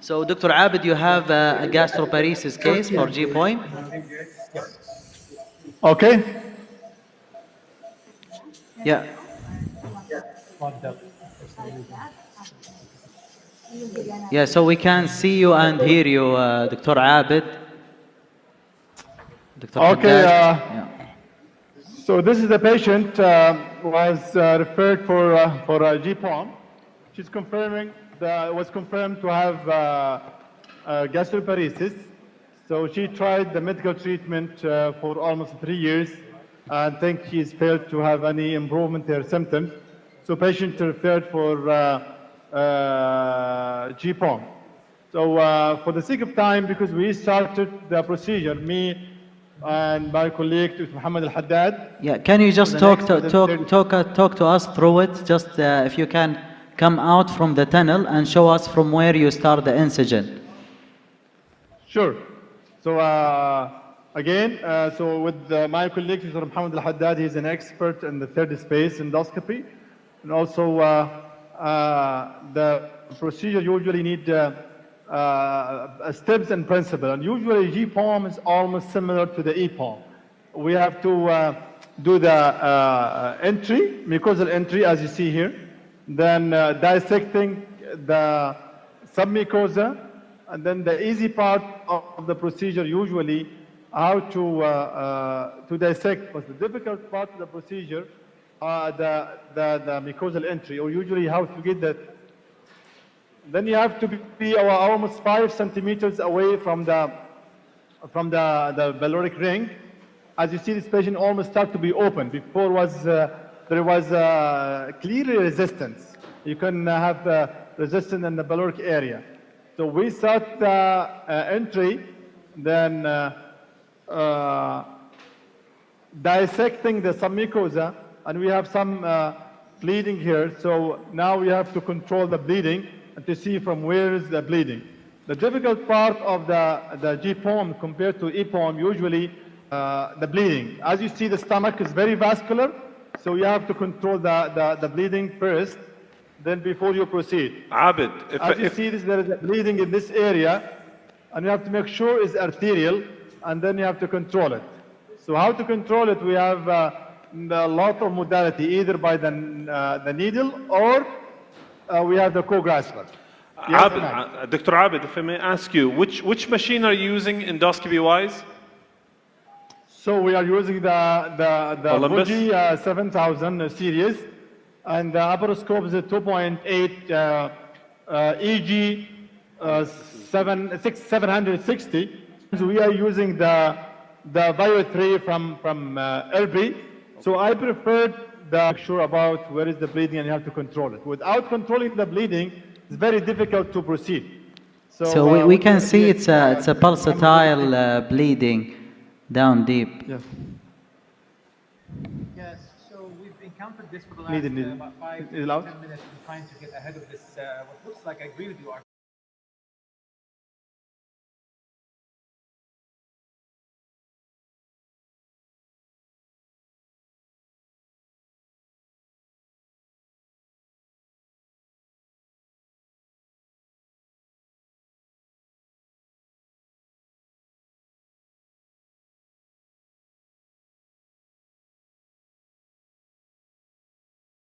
So, Dr. Abid, you have a gastroparesis case for GPOEM? Okay. Yeah. Yeah, so we can see you and hear you, Dr. Abid. Dr. Okay. Haddad. Yeah. So this is the patient was referred for GPOEM. She's was confirmed to have gastroparesis. So she tried the medical treatment for almost 3 years and think she's failed to have any improvement in her symptoms. So patient referred for GPOEM. So for the sake of time, because we started the procedure, me and my colleague, Dr. Muhammad Alhaddad. Yeah, can you just talk to us through it? Just if you can come out from the tunnel and show us from where you start the incision. Sure. So again, so with my colleague, Dr. Muhammad Alhaddad, he's an expert in the third space endoscopy, and also the procedure usually need steps and principle, and usually GPOEM is almost similar to the EPOEM. We have to do the entry, mucosal entry, as you see here, then dissecting the submucosa, and then the easy part of the procedure usually how to dissect. But the difficult part of the procedure, the mucosal entry, or usually how to get that. Then you have to be almost 5 centimeters away from the pyloric ring. As you see, this patient almost start to be open. Before there was clearly resistance. You can have resistance in the pyloric area. So we start the entry, then dissecting the submucosa, and we have some bleeding here. So now we have to control the bleeding and to see from where is the bleeding. The difficult part of the GPOEM compared to EPOEM, usually the bleeding. As you see, the stomach is very vascular, so you have to control the bleeding first, then before you proceed. Abid, as you see, there is a bleeding in this area, and you have to make sure it's arterial, and then you have to control it. So how to control it? We have a lot of modality, either by the needle or we have the co-grasper. Yes, Dr. Abid, if I may ask you, which machine are you using endoscopy-wise? So we are using the Fuji 7000 series, and the laparoscope is a 2.8 EG 760. So we are using the Bio 3 from Allehibi. So I preferred the sure about where is the bleeding, and you have to control it. Without controlling the bleeding, it's very difficult to proceed. So we can see it's a pulsatile bleeding down deep. Yes. Yes. So we've encountered this for the last about 5 to 10 minutes, trying to get ahead of this. What looks like, I agree with you,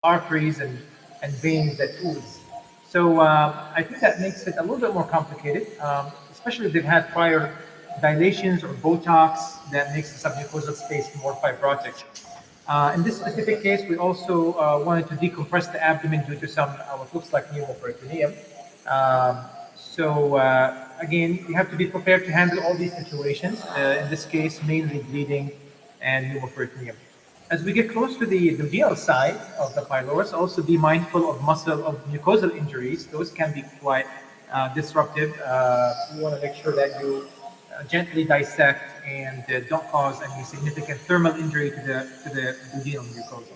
arteries and veins that ooze. So I think that makes it a little bit more complicated, especially if they've had prior dilations or Botox that makes the submucosal space more fibrotic. In this specific case, we also wanted to decompress the abdomen due to some what looks like pneumoperitoneum. So again, you have to be prepared to handle all these situations. In this case, mainly bleeding and pneumoperitoneum. As we get close to the duodenal side of the pylorus, also be mindful of mucosal injuries. Those can be quite disruptive. You want to make sure that you gently dissect and don't cause any significant thermal injury to the duodenal mucosa.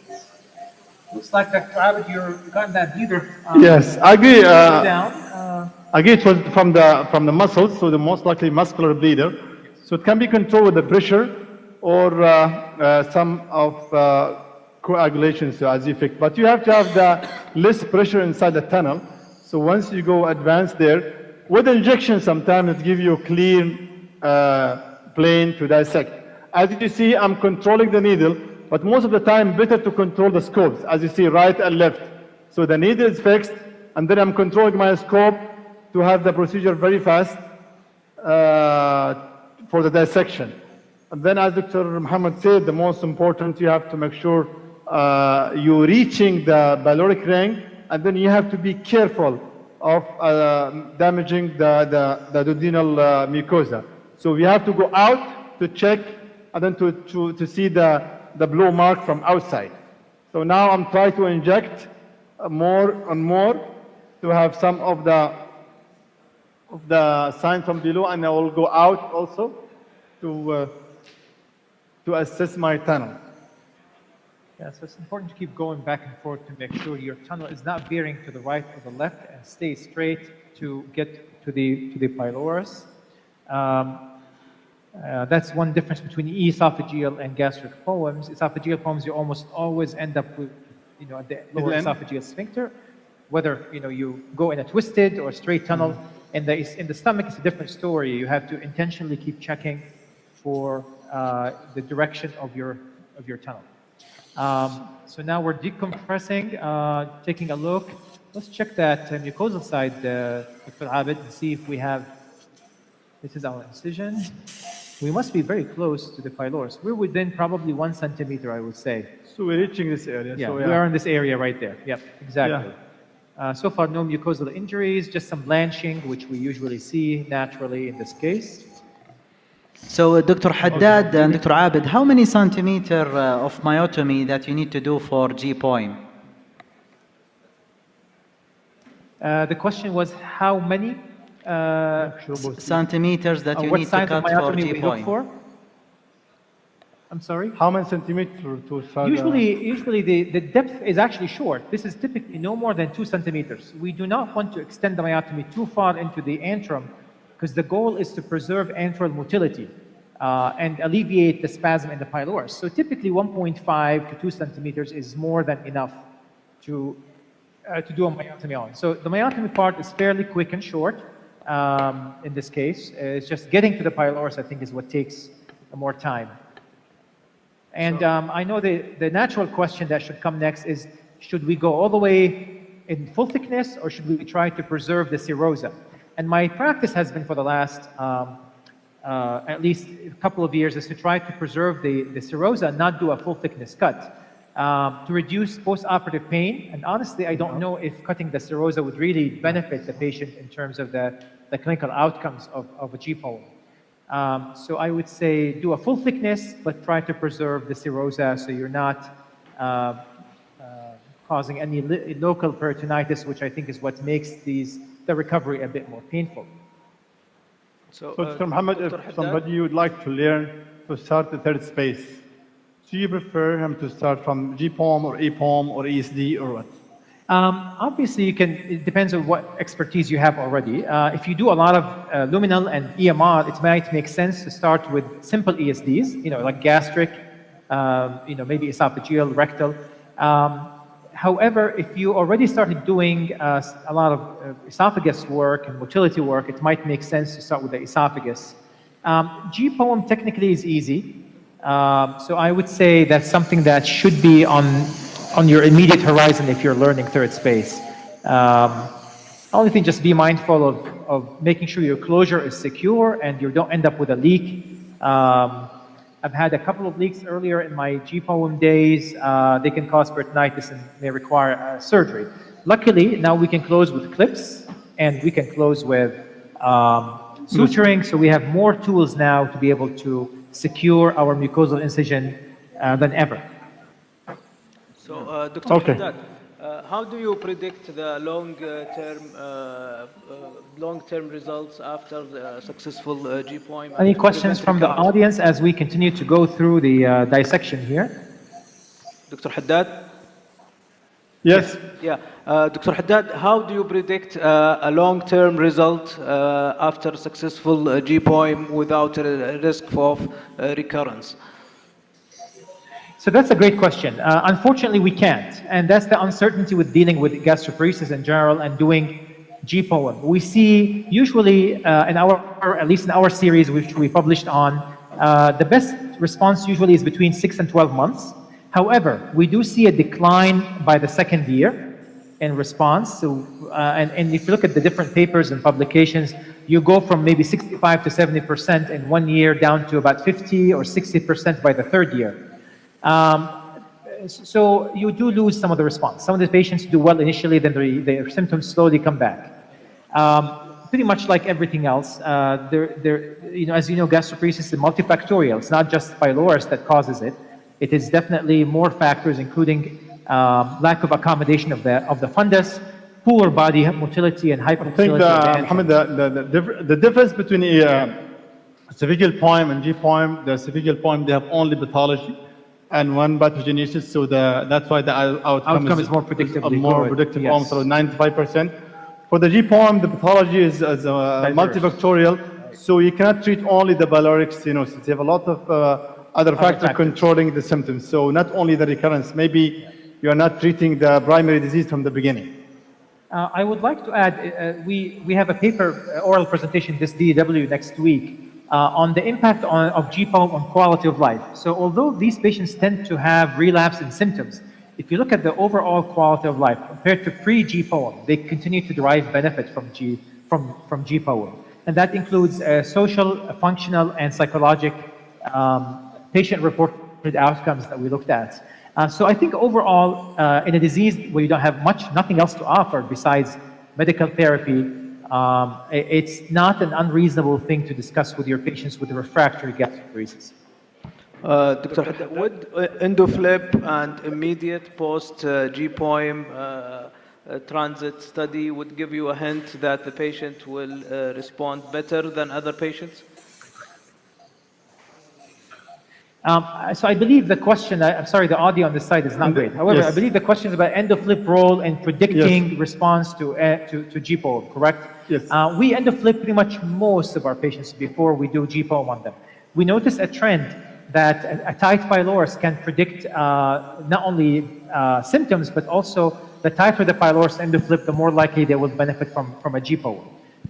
Looks like Dr. Abid, you've gotten that breather. Yes, I agree. Down. Again, it was from the muscles, so the most likely muscular bleeder. So it can be controlled with the pressure or some of coagulations as effect. But you have to have the less pressure inside the tunnel. So once you go advanced there, With injection, sometimes it gives you a clean plane to dissect. As you see, I'm controlling the needle, but most of the time, better to control the scopes, as you see, right and left. So the needle is fixed, and then I'm controlling my scope to have the procedure very fast for the dissection. And then, as Dr. Muhammad said, the most important, you have to make sure you're reaching the pyloric ring, and then you have to be careful of damaging the duodenal mucosa. So we have to go out to check, and then to see the blue mark from outside. So now I'm trying to inject more and more to have some of the signs from below, and I will go out also to assess my tunnel. Yeah, so it's important to keep going back and forth to make sure your tunnel is not veering to the right or the left and stay straight to get to the pylorus. That's one difference between esophageal and gastric poems. Esophageal poems, you almost always end up with, at the lower esophageal sphincter, whether you go in a twisted or straight tunnel. In the stomach, it's a different story. You have to intentionally keep checking for the direction of your tunnel. So now we're decompressing, taking a look. Let's check that mucosal side, Dr. Abed, and see if we have. This is our incision. We must be very close to the pylorus. We're within probably 1 centimeter, I would say. So we're reaching this area. Yeah, so, we are in this area right there. Yep, exactly. Yeah. So far, no mucosal injuries, just some blanching, which we usually see naturally in this case. So, Dr. Haddad and Dr. Abed, how many centimeter of myotomy that you need to do for GPOEM? The question was how many centimeters that you need to cut for GPOEM? I'm sorry? How many centimeters to start? Usually the depth is actually short. This is typically no more than 2 centimeters. We do not want to extend the myotomy too far into the antrum, because the goal is to preserve antral motility and alleviate the spasm in the pylorus. So typically 1.5 to 2 centimeters is more than enough to do a myotomy on. So the myotomy part is fairly quick and short in this case. It's just getting to the pylorus, I think, is what takes more time. And I know the natural question that should come next is, should we go all the way in full thickness, or should we try to preserve the serosa? And my practice has been for the last at least a couple of years is to try to preserve the serosa and not do a full thickness cut to reduce post-operative pain. And honestly, I don't know if cutting the serosa would really benefit the patient in terms of the clinical outcomes of a GPOEM. So I would say do a full thickness, but try to preserve the serosa so you're not causing any local peritonitis, which I think is what makes the recovery a bit more painful. So Dr. Muhammad, if somebody would like to learn to start the third space, do you prefer him to start from GPOEM or EPOEM or ESD or what? Obviously, it depends on what expertise you have already. If you do a lot of luminal and EMR, it might make sense to start with simple ESDs, like gastric, maybe esophageal, rectal. However, if you already started doing a lot of esophagus work and motility work, it might make sense to start with the esophagus. GPOEM technically is easy. So I would say that's something that should be on your immediate horizon if you're learning third space. Only thing, just be mindful of making sure your closure is secure and you don't end up with a leak. I've had a couple of leaks earlier in my GPOEM days. They can cause peritonitis and may require surgery. Luckily, now we can close with clips and we can close with suturing, so we have more tools now to be able to secure our mucosal incision than ever. So, Dr. Haddad, how do you predict the long-term results after the successful GPOEM? Any questions from the audience as we continue to go through the dissection here? Dr. Haddad? Yes. Yeah. Dr. Haddad, how do you predict a long-term result after successful GPOEM without a risk of recurrence? So that's a great question. Unfortunately, we can't. And that's the uncertainty with dealing with gastroparesis in general and doing GPOEM. We see usually at least in our series, which we published on, the best response usually is between 6 and 12 months. However, we do see a decline by the second year in response. So, and if you look at the different papers and publications, you go from maybe 65 to 70% in 1 year down to about 50 or 60% by the third year. So you do lose some of the response. Some of the patients do well initially, then their symptoms slowly come back. Pretty much like everything else, as you know, gastroparesis is multifactorial. It's not just pylorus that causes it. It is definitely more factors, including lack of accommodation of the fundus, poor body motility, and hypermotility. I think, Mohammed, the difference between cervical poem and GPOEM, the cervical poem, they have only pathology and one pathogenesis, so that's why the outcome is more predictable. Yes. Almost 95%. For the GPOEM, the pathology is multifactorial, so you cannot treat only the pyloric stenosis. You have a lot of other factors controlling the symptoms. So not only the recurrence, maybe you are not treating the primary disease from the beginning. I would like to add, we have a paper, oral presentation, this DW next week, on the impact of GPOEM on quality of life. So although these patients tend to have relapse in symptoms, if you look at the overall quality of life compared to pre-GPOEM, they continue to derive benefit from GPOEM. And that includes social, functional, and psychologic patient-reported outcomes that we looked at. So I think overall, in a disease where you don't have nothing else to offer besides medical therapy, it's not an unreasonable thing to discuss with your patients with refractory gastroparesis. Dr. Haddad, would EndoFlip and immediate post-GPOEM transit study would give you a hint that the patient will respond better than other patients? So I believe the question, I'm sorry, the audio on this side is not great. However, I believe the question is about EndoFlip role in predicting response to GPOEM, correct? Yes. We EndoFlip pretty much most of our patients before we do GPOEM on them. We notice a trend that a tight pylorus can predict not only symptoms, but also the tighter the pylorus EndoFlip, the more likely they will benefit from a GPOEM.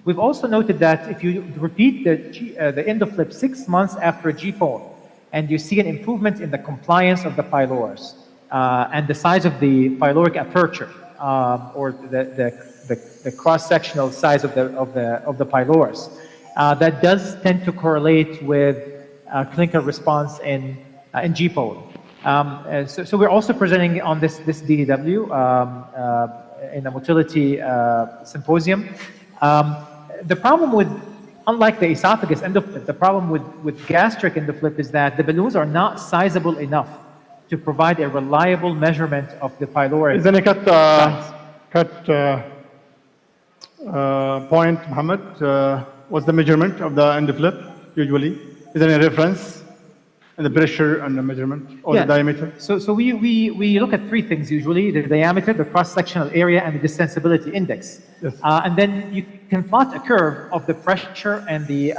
We've also noted that if you repeat the EndoFlip 6 months after a GPOEM, and you see an improvement in the compliance of the pylorus and the size of the pyloric aperture, or the cross-sectional size of the pylorus, that does tend to correlate with clinical response in GPOEM. So we're also presenting on this DDW in a motility symposium. The problem with, unlike the esophagus EndoFlip, the problem with gastric EndoFlip is that the balloons are not sizable enough to provide a reliable measurement of the pyloric. Is there any point, Mohammed? What's the measurement of the EndoFlip usually? Is there any reference in the pressure and the measurement or the diameter? So we look at three things usually: the diameter, the cross-sectional area, and the distensibility index. Yes. And then you can plot a curve of the pressure and the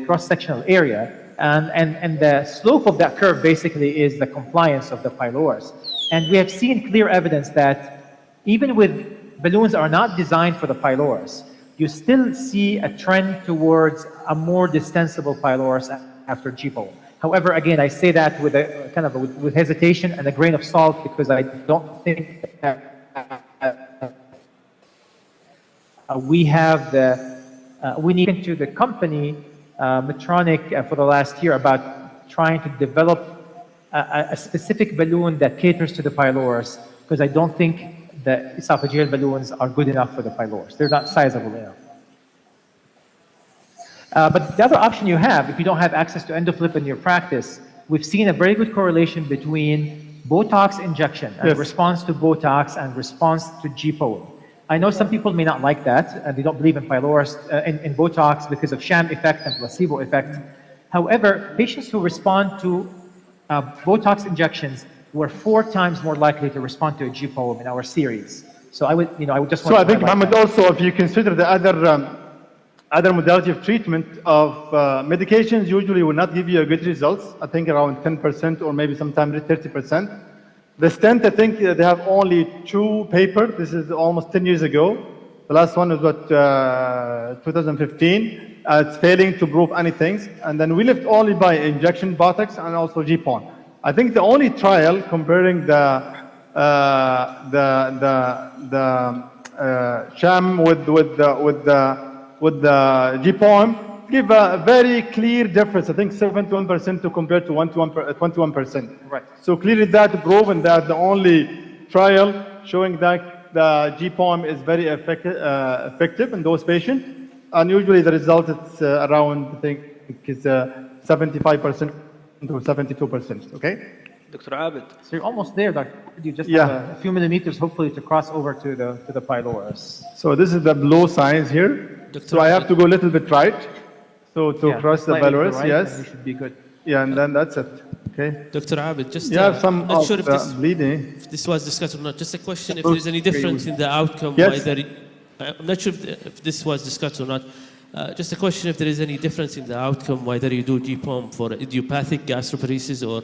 cross-sectional area, and the slope of that curve basically is the compliance of the pylorus. And we have seen clear evidence that even with balloons that are not designed for the pylorus, you still see a trend towards a more distensible pylorus after GPOEM. However, again, I say that with a kind of with hesitation and a grain of salt, because I don't think that we have we need into the company Medtronic for the last year about trying to develop a specific balloon that caters to the pylorus, because I don't think the esophageal balloons are good enough for the pylorus. They're not sizable enough. But the other option you have, if you don't have access to EndoFlip in your practice, we've seen a very good correlation between Botox injection and response to Botox and response to GPOEM. I know some people may not like that, and they don't believe in pylorus, in Botox because of sham effect and placebo effect. However, patients who respond to Botox injections were 4 times more likely to respond to a GPOEM in our series. So I would just want to I think, Mohammed, also, if you consider the other modality of treatment of medications usually will not give you a good results. I think around 10% or maybe sometimes 30%. The stent, I think they have only 2 papers. This is almost 10 years ago. The last one was what, 2015. It's failing to prove anything. And then we left only by injection botox and also GPOEM. I think the only trial comparing the sham with the GPOEM give a very clear difference. I think 71% to compare to 21%. Right. So clearly that proven that the only trial showing that the GPOEM is very effective in those patients. And usually the result is around, I think, is 75% to 72%, okay? Dr. Abed. So you're almost there, Dr. You just Yeah. have a few millimeters, hopefully, to cross over to the pylorus. So this is the blue signs here. So I have to go a little bit right. So to cross the slightly to pylorus, right, yes. and you should be good. Yeah, and then that's it. Okay. Dr. Abed, just You have some I'm not of sure if the this, bleeding. if this was discussed or not. Just a question if there's any difference in the outcome. Yes. I'm not sure if this was discussed or not. Just a question if there is any difference in the outcome, whether you do GPOEM for idiopathic gastroparesis or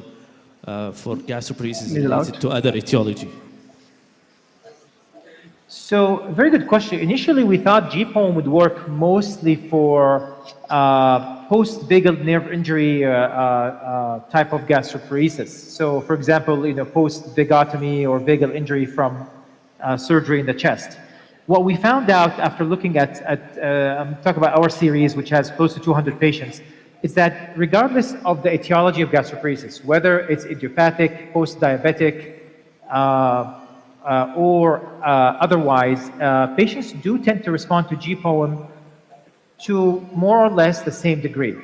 for gastroparesis related to other etiology. So, very good question. Initially, we thought GPOEM would work mostly for post-vagal nerve injury type of gastroparesis. So, for example, post-vagotomy or vagal injury from surgery in the chest. What we found out after looking at I'm talking about our series, which has close to 200 patients, is that regardless of the etiology of gastroparesis, whether it's idiopathic, post-diabetic, or otherwise, patients do tend to respond to GPOEM to more or less the same degree.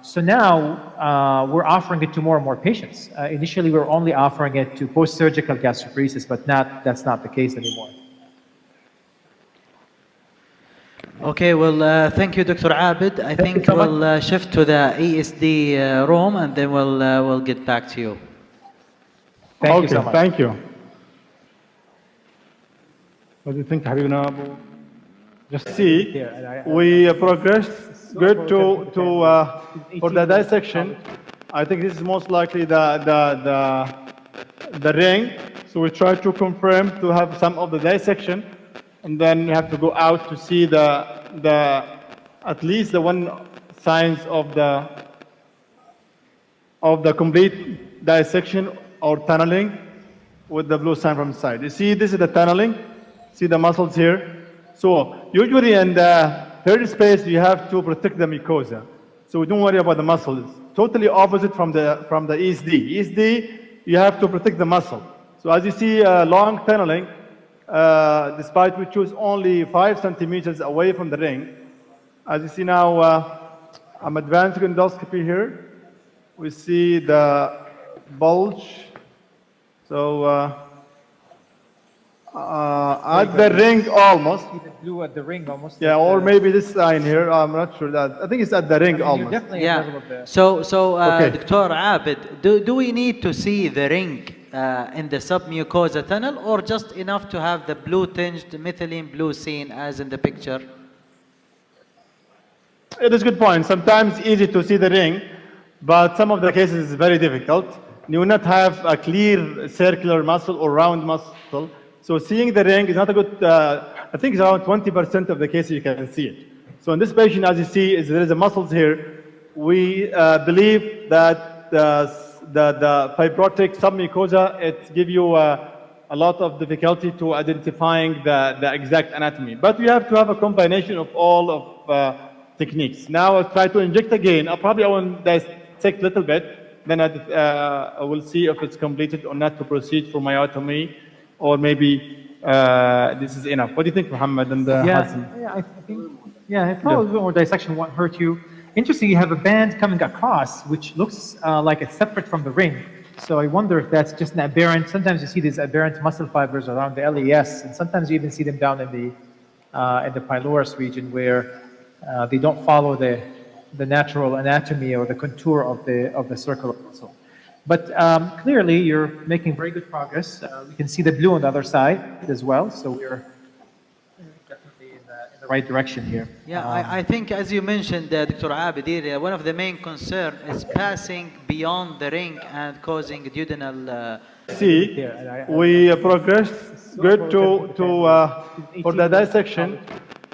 So now we're offering it to more and more patients. Initially, we were only offering it to post-surgical gastroparesis, but that's not the case anymore. Okay, well, thank you, Dr. Abed. I think we'll shift to the ESD room, and then we'll get back to you. Thank you so much. Thank you. What do you think, Habibna? Just see, we progressed good for the dissection. I think this is most likely the ring. So we try to confirm to have some of the dissection, and then you have to go out to see at least the one signs of the complete dissection or tunneling with the blue sign from the side. You see, this is the tunneling. See the muscles here. So usually in the third space, you have to protect the mucosa. So don't worry about the muscles. Totally opposite from the ESD. ESD, you have to protect the muscle. So as you see, long tunneling, despite we choose only 5 centimeters away from the ring. As you see now, I'm advancing endoscopy here. We see the bulge. So at the ring almost. See the blue at the ring almost. Yeah, or maybe this line here. I'm not sure that. I think it's at the ring almost. Definitely Yeah. So Dr. Abed, do we need to see the ring in the submucosa tunnel, or just enough to have the blue tinged methylene blue seen as in the picture? It is a good point. Sometimes easy to see the ring, but some of the cases is very difficult. You will not have a clear circular muscle or round muscle. So seeing the ring is not a good, I think it's around 20% of the cases you can see it. So in this patient, as you see, there is a muscles here. We believe that the fibrotic submucosa, it gives you a lot of difficulty to identifying the exact anatomy. But we have to have a combination of all of techniques. Now I'll try to inject again. I will dissect a little bit. Then I will see if it's completed or not to proceed for myotomy, or maybe this is enough. What do you think, Muhammad and Hassan? I think probably a bit more dissection won't hurt you. Interesting, you have a band coming across, which looks like it's separate from the ring. So I wonder if that's just an aberrant. Sometimes you see these aberrant muscle fibers around the LES, and sometimes you even see them down in the pylorus region where they don't follow the natural anatomy or the contour of the circular muscle. But clearly, you're making very good progress. We can see the blue on the other side as well, so we're definitely in the right direction here. Yeah, I think as you mentioned, Dr. Abed, one of the main concerns is passing beyond the ring and causing duodenal See, we progressed good for the dissection.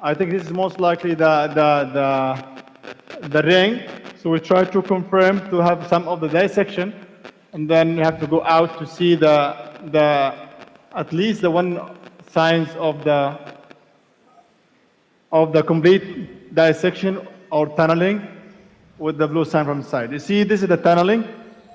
I think this is most likely the ring. So we try to confirm to have some of the dissection, and then we have to go out to see at least the one signs of the complete dissection or tunneling with the blue sign from the side. You see, this is the tunneling.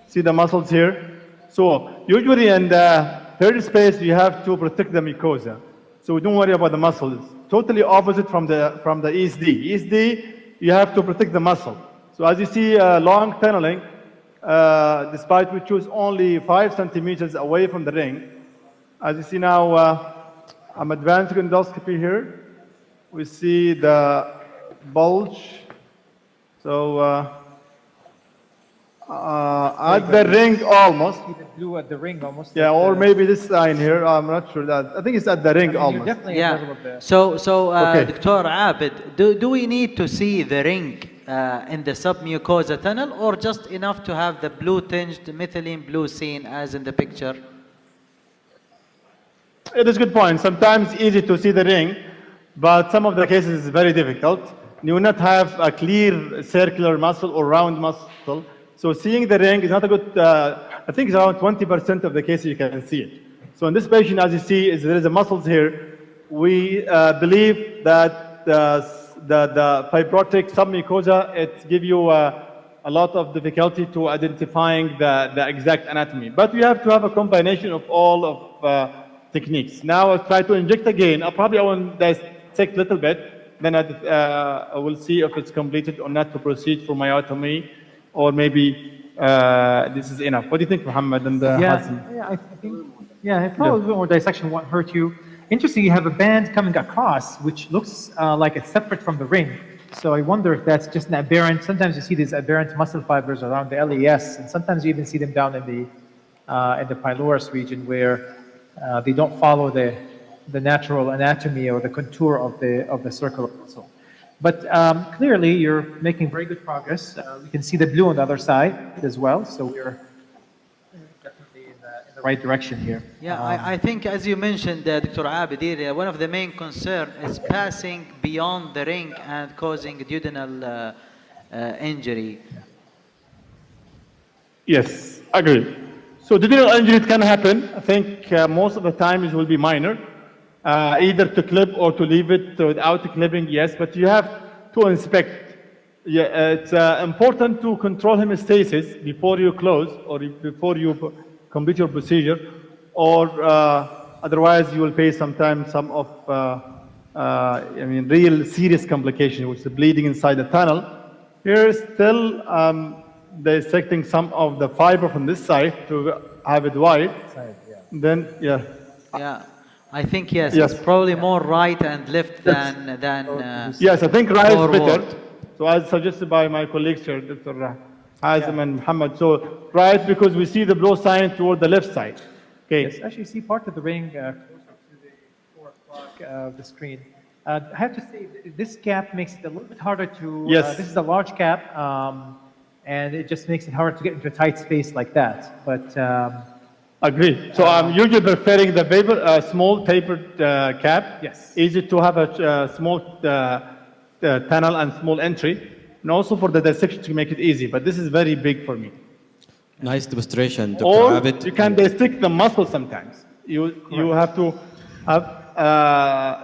See the muscles here. So usually in the third space, you have to protect the mucosa. So don't worry about the muscles. Totally opposite from the ESD. ESD, you have to protect the muscle. So as you see, long tunneling, despite we choose only 5 centimeters away from the ring. As you see now, I'm advancing endoscopy here. We see the bulge. So at the ring almost. See the blue at the ring almost. Yeah, or maybe this line here. I'm not sure that. I think it's at the ring almost. Definitely at the level of the... So Okay. Dr. Abid, do we need to see the ring in the submucosa tunnel, or just enough to have the blue tinged methylene blue seen as in the picture? It is a good point. Sometimes easy to see the ring, but some of the cases is very difficult. You will not have a clear circular muscle or round muscle. So seeing the ring is not a good, I think it's around 20% of the cases you can see it. So in this patient, as you see, there is a muscles here. We believe that the fibrotic submucosa, it gives you a lot of difficulty to identifying the exact anatomy. But we have to have a combination of all of techniques. Now I'll try to inject again. I will dissect a little bit. Then I will see if it's completed or not to proceed for myotomy, or maybe this is enough. What do you think, Muhammad and Hassan? I think, probably a bit more dissection won't hurt you. Interesting, you have a band coming across, which looks like it's separate from the ring. So I wonder if that's just an aberrant. Sometimes you see these aberrant muscle fibers around the LES, and sometimes you even see them down in the pylorus region where they don't follow the natural anatomy or the contour of the circular muscle. But clearly, you're making very good progress. We can see the blue on the other side as well, so we're definitely in the right direction here. Yeah, I think as you mentioned, Dr. Abid, one of the main concerns is passing beyond the ring and causing duodenal injury. Yes, agreed. So duodenal injury can happen. I think most of the time it will be minor. Either to clip or to leave it without clipping, yes, but you have to inspect. Yeah, it's important to control hemostasis before you close or before you complete your procedure, or otherwise you will face sometimes some of, real serious complications, which is bleeding inside the tunnel. Here still dissecting some of the fiber from this side to have it wide. Then, yeah. Yeah. I think yes, it's probably more right and left than yes, I think right forward. is better. So as suggested by my colleagues here, Dr. Hazem and Muhammad. So right, because we see the blow sign toward the left side. Okay. Yes, actually, you see part of the ring closer to the 4 o'clock of the screen. I have to say, this cap makes it a little bit harder to. Yes. This is a large cap, and it just makes it harder to get into a tight space like that. But. Agreed. So I'm usually preferring the paper, small tapered cap. Yes. Easy to have a small tunnel and small entry, and also for the dissection to make it easy. But this is very big for me. Nice demonstration, Dr. Or Abid. you can dissect the muscle sometimes. You have to have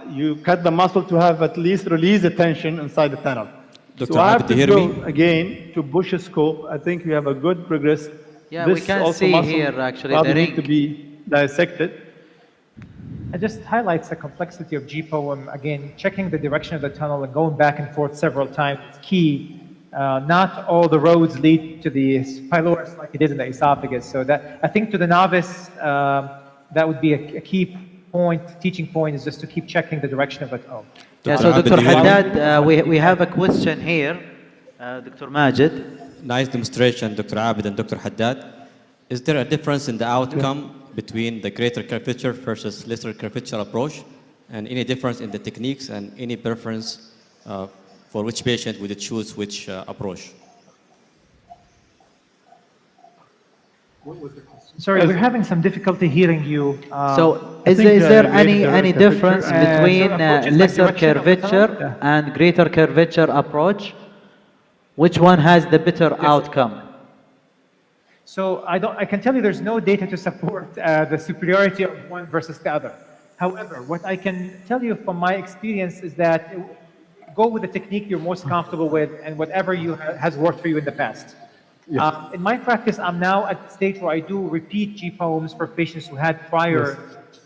you cut the muscle to have at least release the tension inside the tunnel. Dr. So I have Abid, to do you go hear me? again to push a scope. I think we have a good progress. Yeah, we This can also see muscle here actually probably the need ring. to be dissected. It just highlights the complexity of GPOEM. Again, checking the direction of the tunnel and going back and forth several times is key. Not all the roads lead to the pylorus like it is in the esophagus. So that, I think to the novice, that would be a key point, teaching point, is just to keep checking the direction of the tunnel. Yeah, so Dr. Haddad, we have a question here. Dr. Majid. Nice demonstration, Dr. Abid and Dr. Haddad. Is there a difference in the outcome between the greater curvature versus lesser curvature approach? And any difference in the techniques and any preference for which patient would you choose which approach? Sorry, we're having some difficulty hearing you. So, I is think, there greater any curvature difference and- between approaches like lesser direction of the curvature tongue? and greater curvature approach? Which one has the better outcome? So I can tell you there's no data to support the superiority of one versus the other. However, what I can tell you from my experience is that go with the technique you're most comfortable with and whatever has worked for you in the past. In my practice, I'm now at the stage where I do repeat GPOEMs for patients who had prior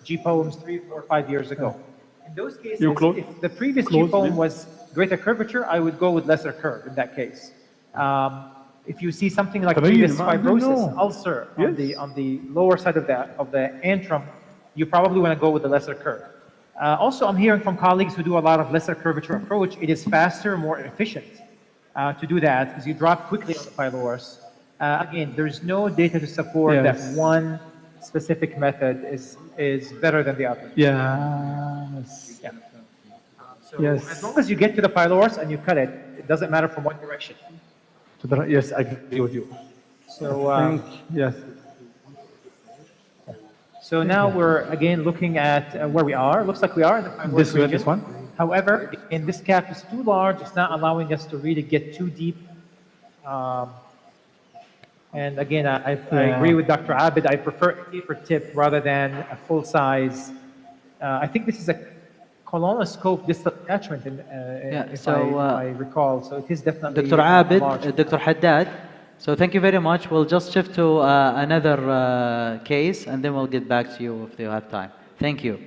GPOEMs 3, 4, 5 years ago. In those cases, if the previous GPOEM was greater curvature, I would go with lesser curve in that case. If you see something like previous fibrosis, ulcer on the lower side of the antrum, you probably want to go with the lesser curve. Also, I'm hearing from colleagues who do a lot of lesser curvature approach. It is faster, more efficient to do that because you drop quickly on the pylorus. Again, there's no data to support that one specific method is better than the other. Yes. Yeah. So as long as you get to the pylorus and you cut it, it doesn't matter from what direction. Yes, I agree with you. So Yes. So now we're again looking at where we are. Looks like we are in the pylorus region. This one. However, in this cap is too large. It's not allowing us to really get too deep. And again, I agree with Dr. Abid. I prefer a taper tip rather than a full size. I think this is a colonoscope distal attachment, if I recall. So it is definitely Dr. Abid, Dr. Haddad. So thank you very much. We'll just shift to another case and then we'll get back to you if you have time. Thank you.